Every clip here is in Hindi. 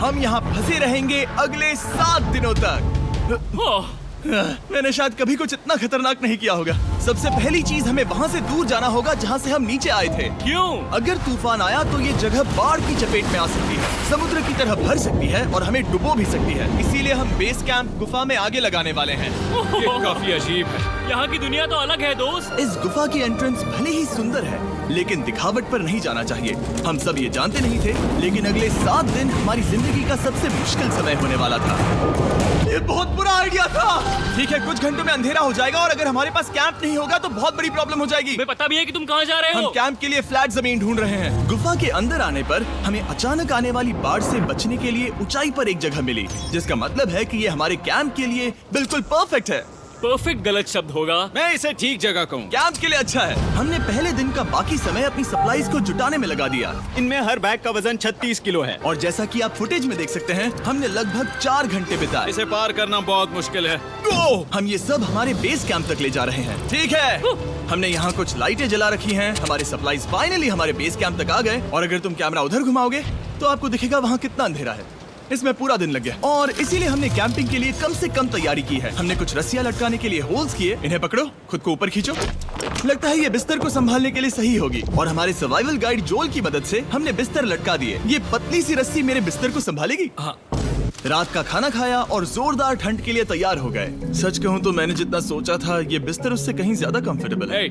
हम यहाँ फंसे रहेंगे अगले 7 दिनों तक। मैंने शायद कभी कुछ इतना खतरनाक नहीं किया होगा। सबसे पहली चीज हमें वहाँ से दूर जाना होगा जहाँ से हम नीचे आए थे। क्यों? अगर तूफान आया तो ये जगह बाढ़ की चपेट में आ सकती है, समुद्र की तरह भर सकती है और हमें डुबो भी सकती है। इसीलिए हम बेस कैंप गुफा में आगे लगाने वाले हैं। ये काफी अजीब है। यहाँ की दुनिया तो अलग है दोस्त। इस गुफा की एंट्रेंस भले ही सुंदर है, लेकिन दिखावट पर नहीं जाना चाहिए। हम सब ये जानते नहीं थे, लेकिन अगले 7 दिन हमारी जिंदगी का सबसे मुश्किल समय होने वाला था। ये बहुत बुरा आइडिया था। ठीक है, कुछ घंटों में अंधेरा हो जाएगा और अगर हमारे पास कैंप नहीं होगा तो बहुत बड़ी प्रॉब्लम हो जाएगी। हमें पता भी है कि तुम कहाँ जा रहे हम हो। कैंप के लिए फ्लैट जमीन ढूंढ रहे हैं। गुफा के अंदर आने पर हमें अचानक आने वाली बाढ़ से बचने के लिए ऊंचाई पर एक जगह मिली, जिसका मतलब है कि ये हमारे कैंप के लिए बिल्कुल परफेक्ट है। परफेक्ट गलत शब्द होगा। मैं इसे ठीक जगह कहूँ। कैंप के लिए अच्छा है। हमने पहले दिन का बाकी समय अपनी सप्लाईज को जुटाने में लगा दिया। इनमें हर बैग का वजन 36 किलो है। और जैसा कि आप फुटेज में देख सकते हैं, हमने लगभग 4 घंटे बिताए। इसे पार करना बहुत मुश्किल है। हम ये सब हमारे बेस कैंप तक ले जा रहे हैं। ठीक है, हमने यहाँ कुछ लाइटें जला रखी हैं। हमारे सप्लाईज फाइनली हमारे बेस कैंप तक आ गए। और अगर तुम कैमरा उधर घुमाओगे तो आपको दिखेगा वहाँ कितना अंधेरा है। इसमें पूरा दिन लग गया और इसीलिए हमने कैंपिंग के लिए कम से कम तैयारी की है। हमने कुछ रस्सियां लटकाने के लिए होल्स किए। इन्हें पकड़ो, खुद को ऊपर खींचो। लगता है ये बिस्तर को संभालने के लिए सही होगी। और हमारे सर्वाइवल गाइड जोल की मदद से हमने बिस्तर लटका दिए। ये पतली सी रस्सी मेरे बिस्तर को संभालेगी। हाँ। रात का खाना खाया और जोरदार ठंड के लिए तैयार हो गए। सच कहूँ तो मैंने जितना सोचा था, ये बिस्तर उससे कहीं ज्यादा कंफर्टेबल है।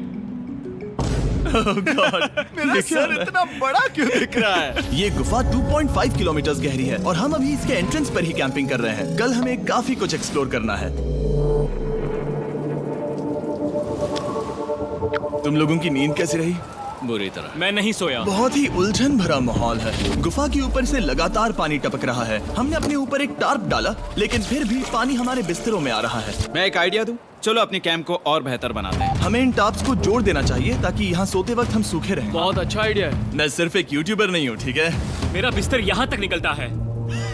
Oh God, मेरा सर इतना बड़ा क्यों दिख रहा है? ये गुफा 2.5 किलोमीटर गहरी है और हम अभी इसके एंट्रेंस पर ही कैंपिंग कर रहे हैं। कल हमें काफी कुछ एक्सप्लोर करना है। तुम लोगों की नींद कैसी रही? बुरी तरह। मैं नहीं सोया। बहुत ही उलझन भरा माहौल है। गुफा के ऊपर से लगातार पानी टपक रहा है। हमने अपने ऊपर एक टार्प डाला, लेकिन फिर भी पानी हमारे बिस्तरों में आ रहा है। मैं एक आइडिया दूं? चलो अपने कैंप को और बेहतर बनाते हैं। हमें इन टार्प्स को जोड़ देना चाहिए ताकि यहाँ सोते वक्त हम सूखे रहें। बहुत अच्छा आइडिया है। मैं सिर्फ एक यूट्यूबर नहीं हूँ, ठीक है? मेरा बिस्तर यहाँ तक निकलता है।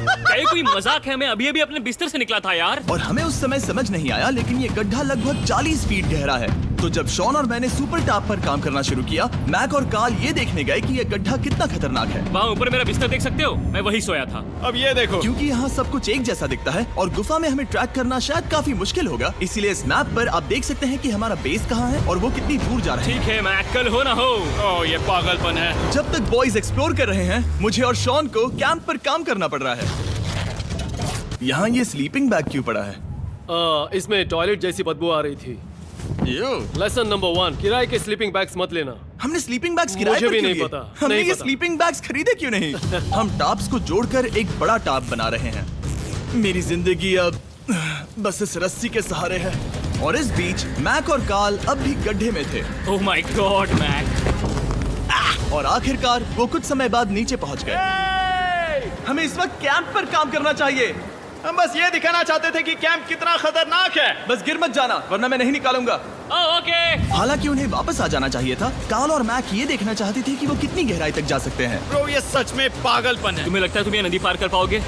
क्या ये कोई मजाक है? मैं अभी अभी अपने बिस्तर से निकला था यार। और हमें उस समय समझ नहीं आया, लेकिन ये गड्ढा लगभग 40 फीट गहरा है। तो जब शॉन और मैंने सुपर टॉप पर काम करना शुरू किया, मैक और कार्ल ये देखने गए कि ये गड्ढा कितना खतरनाक है। वहाँ ऊपर मेरा बिस्तर देख सकते हो? मैं वही सोया था। अब ये देखो। क्योंकि यहाँ सब कुछ एक जैसा दिखता है और गुफा में हमें ट्रैक करना शायद काफी मुश्किल होगा, इसीलिए इस मैप पर आप देख सकते हैं कि हमारा बेस कहाँ है और वो कितनी दूर जा रहा है। ठीक है, मैं कल हो ना हो। ओह, ये पागलपन है। जब तक बॉयज एक्सप्लोर कर रहे हैं, मुझे और शॉन को कैंप पर काम करना पड़ रहा है। यहाँ ये स्लीपिंग बैग क्यों पड़ा है? इसमें टॉयलेट जैसी बदबू आ रही थी। लेसन नंबर 1, किराए के स्लीपिंग बैग्स मत लेना। हमने स्लीपिंग बैग्स किराए मुझे पर भी क्यों नहीं लिए? पता, हमने नहीं ये पता। स्लीपिंग बैग्स खरीदे क्यों नहीं? हम टॉप्स को जोड़कर एक बड़ा टॉप बना रहे हैं। मेरी जिंदगी अब बस इस रस्सी के सहारे है। और इस बीच मैक और कार्ल अब भी गड्ढे में थे। Oh my god Mac. और आखिरकार वो कुछ समय बाद नीचे पहुंच गए। हमें इस वक्त कैंप पर काम करना चाहिए। हम बस ये दिखाना चाहते थे कि कैंप कितना खतरनाक है। बस गिर मत जाना, वरना मैं नहीं निकालूंगा। ओके। हालांकि उन्हें वापस आ जाना चाहिए था। कार्ल और मैक ये देखना चाहते थे कि वो कितनी गहराई तक जा सकते हैं। ब्रो, ये सच में पागलपन है। तुम्हें लगता है तुम ये नदी पार कर पाओगे?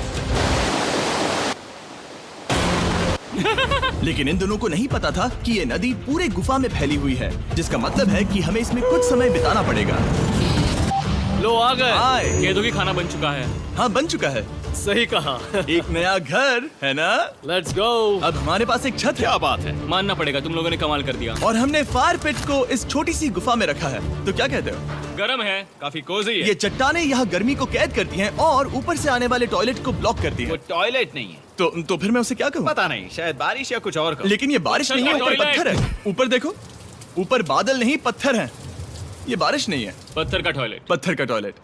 लेकिन इन दोनों को नहीं पता था कि ये नदी पूरे गुफा में फैली हुई है, जिसका मतलब है कि हमें इसमें कुछ समय बिताना पड़ेगा। लो आ गए। हाय। कह दो कि खाना बन चुका है। हाँ, बन चुका है। सही कहा। एक नया घर है ना? Let's go. अब हमारे पास एक छत है। क्या बात है। मानना पड़ेगा, तुम लोगों ने कमाल कर दिया। और हमने फायर पिट को इस छोटी सी गुफा में रखा है। तो क्या कहते हो? गरम है। काफी कोजी है। ये चट्टानें यहाँ गर्मी को कैद करती हैं और ऊपर से आने वाले टॉयलेट को ब्लॉक करती वो हैं। टॉयलेट नहीं है। तो फिर मैं उसे क्या कहूँ? पता नहीं, शायद बारिश या कुछ और का। लेकिन ये बारिश नहीं है, ऊपर टॉयलेट। पत्थर है। ऊपर देखो, ऊपर बादल नहीं पत्थर है। ये बारिश नहीं है, पत्थर का टॉयलेट। पत्थर का टॉयलेट।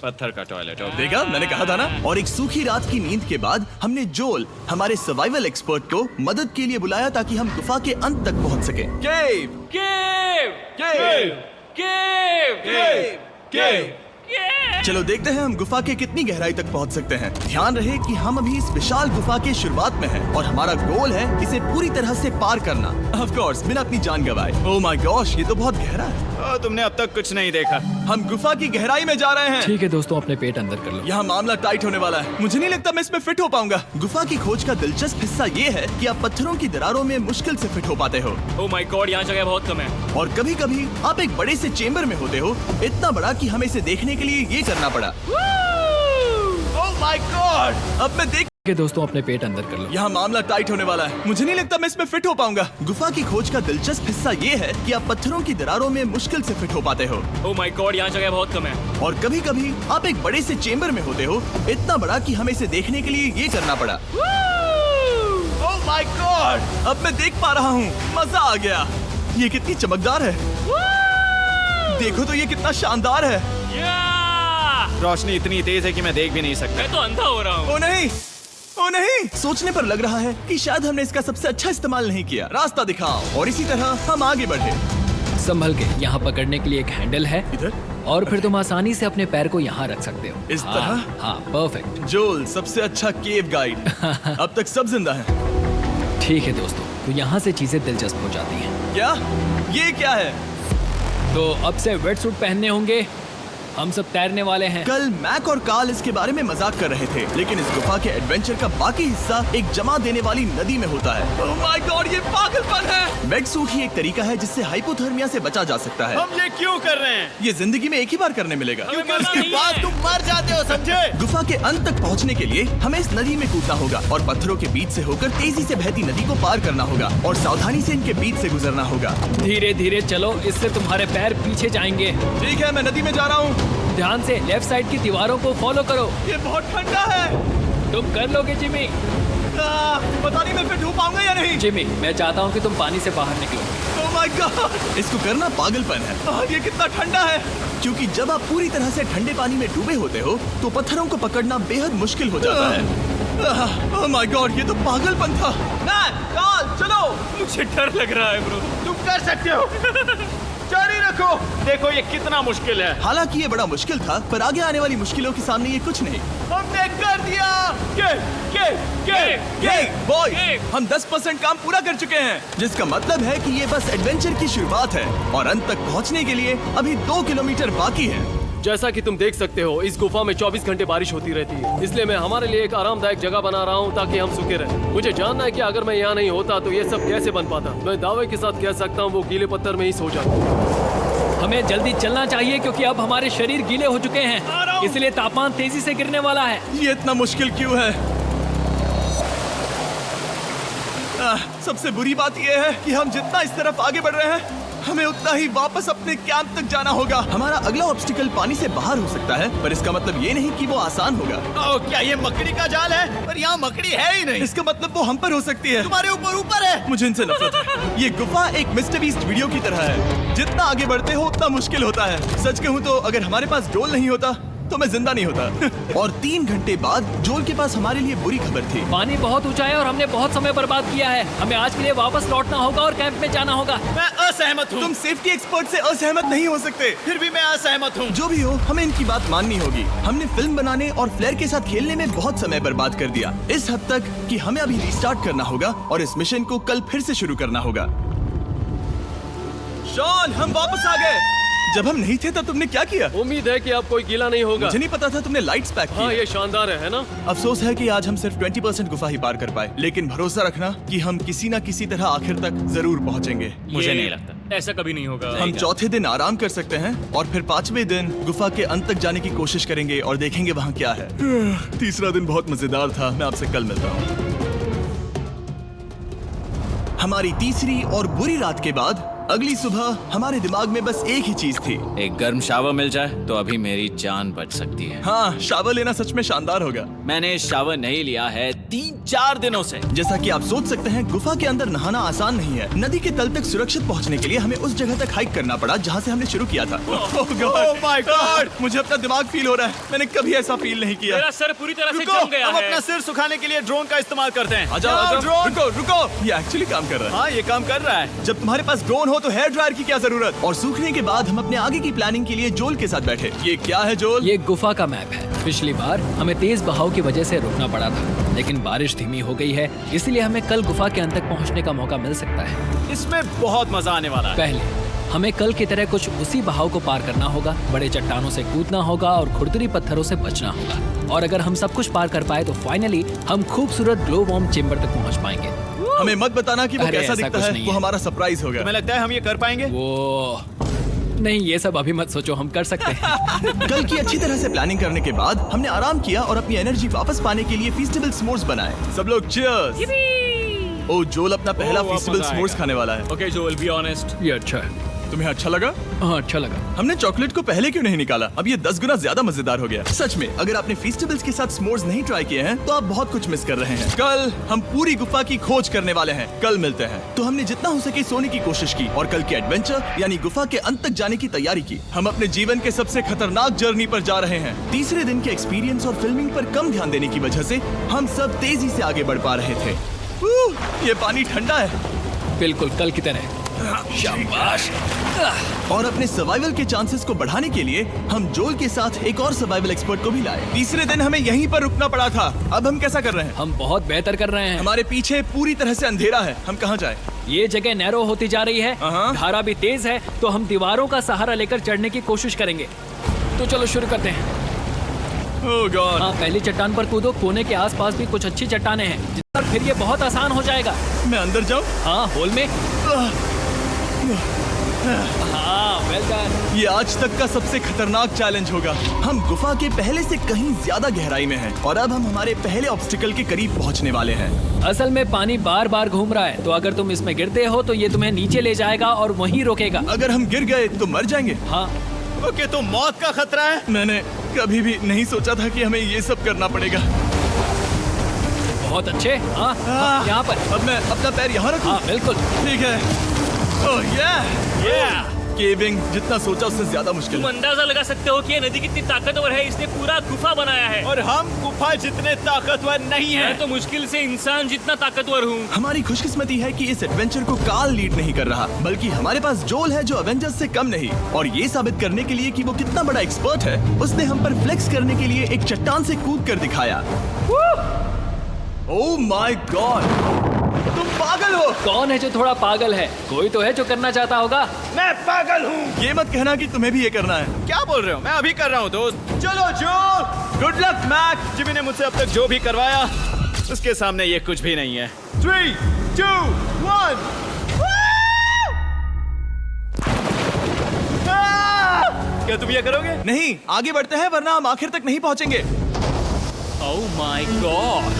पत्थर का टॉयलेट। देखा, मैंने कहा था ना। और एक सूखी रात की नींद के बाद हमने जोल, हमारे सर्वाइवल एक्सपर्ट को मदद के लिए बुलाया ताकि हम गुफा के अंत तक पहुंच सके। केव, केव, केव, केव, केव, केव। केव। चलो देखते हैं हम गुफा के कितनी गहराई तक पहुंच सकते हैं। ध्यान रहे कि हम अभी इस विशाल गुफा के शुरुआत में हैं और हमारा गोल है इसे पूरी तरह से पार करना। ऑफ कोर्स, बिना अपनी जान गंवाए। ओह माय गॉश, ये तो बहुत गहरा है। तुमने अब तक कुछ नहीं देखा। हम गुफा की गहराई में जा रहे हैं। ठीक है दोस्तों, अपने पेट अंदर कर लो। यहाँ मामला टाइट होने वाला है। मुझे नहीं लगता मैं इसमें फिट हो पाऊंगा। गुफा की खोज का दिलचस्प हिस्सा ये है कि आप पत्थरों की दरारों में मुश्किल से फिट हो पाते हो। ओह माय गॉड, यहाँ जगह बहुत कम है। और कभी कभी आप एक बड़े से चेम्बर में होते हो, इतना बड़ा कि हमें इसे देखने के लिए ये करना पड़ा। ओह माय गॉड, अब मैं देख के दोस्तों अपने पेट अंदर कर लो। यहाँ मामला टाइट होने वाला है। मुझे नहीं लगता मैं इसमें फिट हो पाऊंगा। गुफा की खोज का दिलचस्प हिस्सा ये है कि आप पत्थरों की दरारों में मुश्किल से फिट हो पाते हो, ओह माय गॉड, यहाँ जगह बहुत कम है। और कभी कभी आप एक बड़े से चेम्बर में होते हो, इतना बड़ा कि हमें इसे देखने के लिए ये करना पड़ा। ओह माय गॉड, अब मैं देख पा रहा हूँ, मजा आ गया। ये कितनी चमकदार है, देखो तो ये कितना शानदार है। रोशनी इतनी तेज है कि मैं देख भी नहीं सकता। मैं तो अंधा हो रहा हूँ। ओ नहीं, ओ नहीं, सोचने पर लग रहा है कि शायद हमने इसका सबसे अच्छा इस्तेमाल नहीं किया। रास्ता दिखाओ। और इसी तरह हम आगे बढ़े। संभल के, यहाँ पकड़ने के लिए एक हैंडल है इधर और फिर तुम आसानी से अपने पैर को यहाँ रख सकते हो। इस तरह? हाँ, परफेक्ट। जोल सबसे अच्छा केव गाइड। अब तक सब जिंदा हैं। ठीक है दोस्तों, तो यहाँ से चीजें दिलचस्प हो जाती हैं। क्या? ये क्या है? तो अब से वेट सूट पहनने होंगे, हम सब तैरने वाले हैं। कल मैक और कार्ल इसके बारे में मजाक कर रहे थे, लेकिन इस गुफा के एडवेंचर का बाकी हिस्सा एक जमा देने वाली नदी में होता है। ओह माय गॉड, ये पागलपन है। वेट सूट ही एक तरीका है जिससे हाइपोथर्मिया से बचा जा सकता है। हम ये क्यों कर रहे हैं? ये जिंदगी में एक ही बार करने मिलेगा, क्योंकि मजा उसके नहीं बाद है। तुम मर जाते हो, समझे? गुफा के अंत तक पहुंचने के लिए हमें इस नदी में कूदना होगा और पत्थरों के बीच से होकर तेजी से बहती नदी को पार करना होगा और सावधानी से इनके बीच से गुजरना होगा। धीरे धीरे चलो, इससे तुम्हारे पैर पीछे जाएंगे। ठीक है, मैं नदी में जा रहा हूँ। ध्यान से लेफ्ट साइड की दीवारों को फॉलो करो। ये बहुत ठंडा है। तुम कर लोगे जिमी। पता नहीं मैं फिट हो पाऊंगा या नहीं। जिमी, मैं चाहता हूँ कि तुम पानी से बाहर निकलो। ओह माय गॉड, इसको करना पागलपन है। ये कितना ठंडा है। क्योंकि जब आप पूरी तरह से ठंडे पानी में डूबे होते हो तो पत्थरों को पकड़ना बेहद मुश्किल हो जाता है। ओह माय गॉड, ये तो पागलपन था। कार्ल, चलो। मुझे डर लग रहा है ब्रो। तुम कर सकते हो। जारी रखो। देखो ये कितना मुश्किल है। हालांकि ये बड़ा मुश्किल था, पर आगे आने वाली मुश्किलों के सामने ये कुछ नहीं। हमने कर दिया। Boy, Hey! हम 10% काम पूरा कर चुके हैं, जिसका मतलब है कि ये बस एडवेंचर की शुरुआत है और अंत तक पहुंचने के लिए अभी 2 किलोमीटर बाकी है। जैसा कि तुम देख सकते हो, इस गुफा में 24 घंटे बारिश होती रहती है, इसलिए मैं हमारे लिए एक आरामदायक जगह बना रहा हूँ ताकि हम सूखे रहें। मुझे जानना है कि अगर मैं यहाँ नहीं होता तो ये सब कैसे बन पाता। मैं दावे के साथ कह सकता हूँ वो गीले पत्थर में ही सो जाता। हमें जल्दी चलना चाहिए क्योंकि अब हमारे शरीर गीले हो चुके हैं, इसलिए तापमान तेजी से गिरने वाला है। ये इतना मुश्किल क्यों है? सबसे बुरी बात यह है कि हम जितना इस तरफ आगे बढ़ रहे हैं, हमें उतना ही वापस अपने कैंप तक जाना होगा। हमारा अगला ऑब्स्टिकल पानी से बाहर हो सकता है, पर इसका मतलब ये नहीं कि वो आसान होगा। ओह, क्या ये मकड़ी का जाल है? पर यहाँ मकड़ी है ही नहीं। इसका मतलब वो हम पर हो सकती है। तुम्हारे ऊपर है। मुझे इनसे नफरत है। ये गुफा एक मिस्टर बीस्ट वीडियो की तरह है, जितना आगे बढ़ते हो उतना मुश्किल होता है। सच कहूँ तो अगर हमारे पास जोल नहीं होता तो मैं जिंदा नहीं होता। और 3 घंटे बाद जोल के पास हमारे लिए बुरी खबर थी। पानी बहुत ऊंचा है और हमने बहुत समय बर्बाद किया है। हमें आज के लिए वापस लौटना होगा और कैंप में जाना होगा। मैं असहमत हूँ। तुम सेफ्टी एक्सपर्ट से असहमत नहीं हो सकते। फिर भी मैं असहमत हूँ। जो भी हो, हमें इनकी बात माननी होगी। हमने फिल्म बनाने और फ्लेयर के साथ खेलने में बहुत समय बर्बाद कर दिया, इस हद तक कि हमें अभी रिस्टार्ट करना होगा और इस मिशन को कल फिर से शुरू करना होगा। शॉन, हम वापस आ गए। जब हम नहीं थे तब तुमने क्या किया? उम्मीद है कि अब कोई गीला नहीं होगा। मुझे नहीं पता था तुमने लाइट्स पैक हाँ, की। ये शानदार है ना? अफसोस है कि आज हम सिर्फ 20% गुफा ही पार कर पाए, लेकिन भरोसा रखना कि हम किसी न किसी तरह आखिर तक जरूर पहुंचेंगे। मुझे नहीं लगता। ऐसा कभी नहीं होगा। हम चौथे दिन आराम कर सकते हैं और फिर 5वें दिन गुफा के अंत तक जाने की कोशिश करेंगे और देखेंगे वहाँ क्या है। तीसरा दिन बहुत मजेदार था। मैं आपसे कल मिलता हूँ। हमारी तीसरी और बुरी रात के बाद अगली सुबह हमारे दिमाग में बस एक ही चीज थी। एक गर्म शावर मिल जाए तो अभी मेरी जान बच सकती है। हाँ, शावर लेना सच में शानदार होगा। मैंने शावर नहीं लिया है 3-4 दिनों से। जैसा कि आप सोच सकते हैं, गुफा के अंदर नहाना आसान नहीं है। नदी के तल तक सुरक्षित पहुंचने के लिए हमें उस जगह तक हाइक करना पड़ा जहां से हमने शुरू किया था। Oh my God! मुझे अपना दिमाग फील हो रहा है। मैंने कभी ऐसा फील नहीं किया। मेरा सर पूरी तरह से रुको, जम गया हम है। अपना सिर सुखाने के लिए ड्रोन का इस्तेमाल करते हैं। आ जाओ, जाओ, ड्रोन। रुको रुको, ये एक्चुअली काम कर रहा है। हाँ, ये काम कर रहा है। जब तुम्हारे पास ड्रोन हो तो हेयर ड्रायर की क्या जरूरत। और सूखने के बाद हम अपने आगे की प्लानिंग के लिए जोल के साथ बैठे। ये क्या है जोल? ये गुफा का मैप है। पिछली बार हमें तेज बहाव की वजह से रुकना पड़ा था, लेकिन बारिश धीमी हो गई है, इसलिए हमें कल गुफा के अंत तक पहुंचने का मौका मिल सकता है। इसमें बहुत मजा आने वाला है। पहले हमें कल की तरह कुछ उसी बहाव को पार करना होगा, बड़े चट्टानों से कूदना होगा और खुरदुरी पत्थरों से बचना होगा। और अगर हम सब कुछ पार कर पाए तो फाइनली हम खूबसूरत ग्लो वार्म चेम्बर तक पहुंच पाएंगे। हमें मत बताना कि वो अरे, कैसा ऐसा दिखता कुछ है। नहीं वो है। हमारा सरप्राइज होगा। तुम्हें लगता है हम ये कर पाएंगे? वो नहीं, ये सब अभी मत सोचो, हम कर सकते हैं। कल की अच्छी तरह से प्लानिंग करने के बाद हमने आराम किया और अपनी एनर्जी वापस पाने के लिए फीस्टेबल स्मोर्स बनाए। सब लोग चीयर्स। ओ, जोल अपना पहला वापस फीस्टेबल आएगा। स्मोर्स खाने वाला है। Okay Joel, be honest. ये अच्छा है। तुम्हें अच्छा लगा? हाँ, अच्छा लगा। हमने चॉकलेट को पहले क्यों नहीं निकाला? अब ये 10 गुना ज्यादा मजेदार हो गया। सच में, अगर आपने फीस्टेबल्स के साथ स्मोर्स नहीं ट्राई किए हैं तो आप बहुत कुछ मिस कर रहे हैं। कल हम पूरी गुफा की खोज करने वाले हैं। कल मिलते हैं। तो हमने जितना हो सके सोने की कोशिश की और कल के एडवेंचर यानी गुफा के अंत तक जाने की तैयारी की। हम अपने जीवन के सबसे खतरनाक जर्नी पर जा रहे हैं। तीसरे दिन के एक्सपीरियंस और फिल्मिंग पर कम ध्यान देने की वजह से हम सब तेजी से आगे बढ़ पा रहे थे। ये पानी ठंडा है। बिल्कुल कल की तरह। शाबाश। और अपने सर्वाइवल के चांसेस को बढ़ाने के लिए हम जोल के साथ एक और सर्वाइवल एक्सपर्ट को भी लाए। तीसरे दिन हमें यहीं पर रुकना पड़ा था। अब हम कैसा कर रहे हैं? हम बहुत बेहतर कर रहे हैं। हमारे पीछे पूरी तरह से अंधेरा है। हम कहाँ जाएं? ये जगह नैरो होती जा रही है, हाँ। धारा भी तेज है, तो हम दीवारों का सहारा लेकर चढ़ने की कोशिश करेंगे। तो चलो शुरू करते हैं। ओह गॉड। हाँ, पहली चट्टान पर कूदो। कोने के आसपास भी कुछ अच्छी चट्टानें हैं, और फिर ये बहुत आसान हो जाएगा। मैं अंदर जाऊं? हाँ, होल में। हाँ, वेल डन। ये आज तक का सबसे खतरनाक चैलेंज होगा। हम गुफा के पहले से कहीं ज्यादा गहराई में हैं और अब हम हमारे पहले ऑब्स्टिकल के करीब पहुंचने वाले हैं। असल में पानी बार बार घूम रहा है, तो अगर तुम इसमें गिरते हो तो ये तुम्हें नीचे ले जाएगा और वहीं रोकेगा। अगर हम गिर गए तो मर जाएंगे। हाँ, ओके, तो मौत का खतरा है। मैंने कभी भी नहीं सोचा था कि हमें ये सब करना पड़ेगा। बहुत अच्छे। हाँ, हाँ, यहाँ पर। अब मैं अपना पैर यहाँ रखूं? हाँ, बिल्कुल। ठीक है। ओह केविंग जितना सोचा उससे ज्यादा मुश्किल तुम है। अंदाजा लगा सकते हो कि ये नदी कितनी ताकतवर है। इसने पूरा गुफा बनाया है। और हम गुफा जितने ताकतवर नहीं मैं हैं। तो मुश्किल से इंसान जितना ताकतवर हूँ। हमारी खुशकिस्मती है कि इस एडवेंचर को काल लीड नहीं कर रहा, बल्कि हमारे पास जोल है जो अवेंजर्स से कम नहीं। और ये साबित करने के लिए कि वो कितना बड़ा एक्सपर्ट है, उसने हम पर फ्लेक्स करने के लिए एक चट्टान से कूद कर दिखाया। ओह माय गॉड, तुम पागल हो। कौन है जो थोड़ा पागल है? कोई तो है जो करना चाहता होगा। मैं पागल हूँ। ये मत कहना कि तुम्हें भी ये करना है। क्या बोल रहे हो? मैं अभी कर रहा हूँ दोस्त। चलो जो, गुड लक मैक। जिमी ने मुझसे अब तक जो भी करवाया उसके सामने ये कुछ भी नहीं है। 3, 2, 1। क्या तुम ये करोगे? नहीं, आगे बढ़ते हैं वरना हम आखिर तक नहीं पहुंचेंगे। ओह माय गॉड,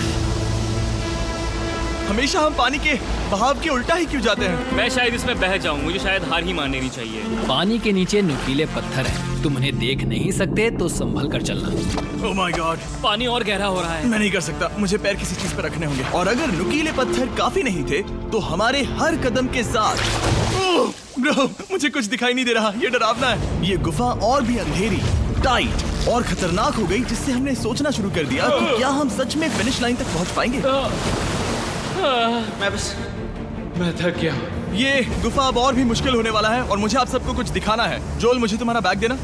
हमेशा हम पानी के बहाव के उल्टा ही क्यों जाते हैं? मैं शायद इसमें बह जाऊं। मुझे शायद हार ही मान लेनी चाहिए। पानी के नीचे नुकीले पत्थर हैं। तुम उन्हें देख नहीं सकते तो संभल कर चलना। ओह माय गॉड, पानी और गहरा हो रहा है। मैं नहीं कर सकता। मुझे पैर किसी चीज पर रखने होंगे। और अगर नुकीले पत्थर काफी नहीं थे तो हमारे हर कदम के साथ ओह ब्रो, मुझे कुछ दिखाई नहीं दे रहा। ये डरावना है। ये गुफा और भी अंधेरी, टाइट और खतरनाक हो गई, जिससे हमने सोचना शुरू कर दिया कि क्या हम सच में फिनिश लाइन तक पहुंच पाएंगे। मैं थक गया। ये गुफा अब और भी मुश्किल होने वाला है और मुझे आप सबको कुछ दिखाना है। जोल, मुझे तुम्हारा बैग देना।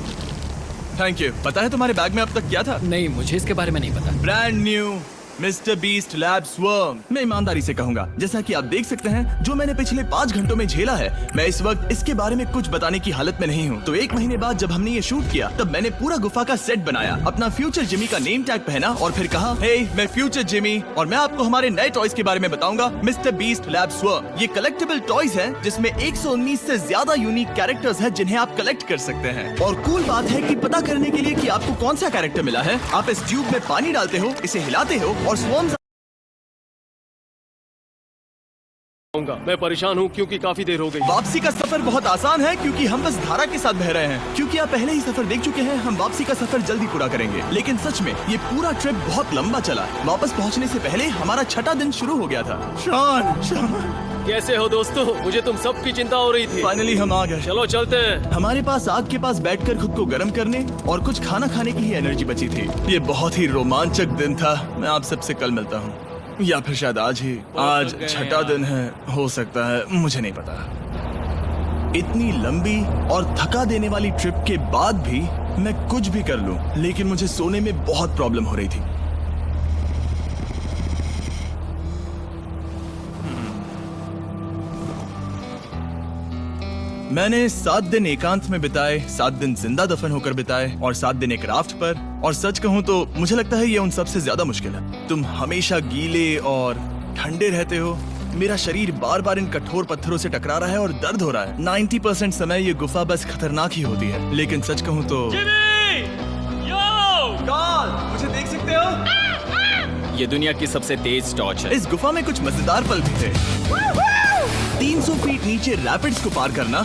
Thank you. पता है तुम्हारे बैग में अब तक क्या था? नहीं, मुझे इसके बारे में नहीं पता। Brand new mister beast lab swarm. मैं ईमानदारी से कहूंगा, जैसा कि आप देख सकते हैं, जो मैंने पिछले 5 घंटों में झेला है, मैं इस वक्त इसके बारे में कुछ बताने की हालत में नहीं हूँ। तो 1 महीने बाद जब हमने ये शूट किया, तब मैंने पूरा गुफा का सेट बनाया, अपना फ्यूचर जिमी का नेम टैग पहना और फिर कहा, हे मैं फ्यूचर जिमी और मैं आपको हमारे नए टॉयज के बारे में बताऊंगा, मिस्टर बीस्ट लैब स्वर्म। ये कलेक्टेबल टॉयज हैं जिसमें 119 से ज्यादा यूनिक कैरेक्टर्स हैं जिन्हें आप कलेक्ट कर सकते हैं। और कूल बात है कि पता करने के लिए कि आपको कौन सा कैरेक्टर मिला है, आप इस ट्यूब में पानी डालते हो, इसे हिलाते हो और स्वर्म्स मैं परेशान हूँ क्योंकि काफी देर हो गई। वापसी का सफर बहुत आसान है क्योंकि हम बस धारा के साथ बह रहे हैं। क्योंकि आप पहले ही सफर देख चुके हैं, हम वापसी का सफर जल्दी पूरा करेंगे। लेकिन सच में ये पूरा ट्रिप बहुत लंबा चला। वापस पहुंचने से पहले हमारा 6वां दिन शुरू हो गया था। शॉन, कैसे हो दोस्तों? मुझे तुम सबकी चिंता हो रही थी। फाइनली हम आ गए। चलो चलते हैं। हमारे पास आग के पास बैठकर खुद को गर्म करने और कुछ खाना खाने की ही एनर्जी बची थी। ये बहुत ही रोमांचक दिन था। मैं आप सबसे कल मिलता हूँ, या फिर शायद आज ही। आज 6वां दिन है, हो सकता है, मुझे नहीं पता। इतनी लंबी और थका देने वाली ट्रिप के बाद भी मैं कुछ भी कर लूं, लेकिन मुझे सोने में बहुत प्रॉब्लम हो रही थी। मैंने 7 दिन एकांत में बिताए, 7 दिन जिंदा दफन होकर बिताए और 7 दिन एक राफ्ट पर। और सच कहूं तो मुझे लगता है ये उन सबसे ज्यादा मुश्किल है। तुम हमेशा गीले और ठंडे रहते हो, मेरा शरीर बार बार इन कठोर पत्थरों से टकरा रहा है और दर्द हो रहा है। 90% समय ये गुफा बस खतरनाक ही होती है, लेकिन सच कहूँ तो कार्ल, मुझे देख सकते हो? ये दुनिया की सबसे तेज टॉर्च है। इस गुफा में कुछ मजेदार पल भी थे। 300 फीट नीचे रैपिड्स को पार करना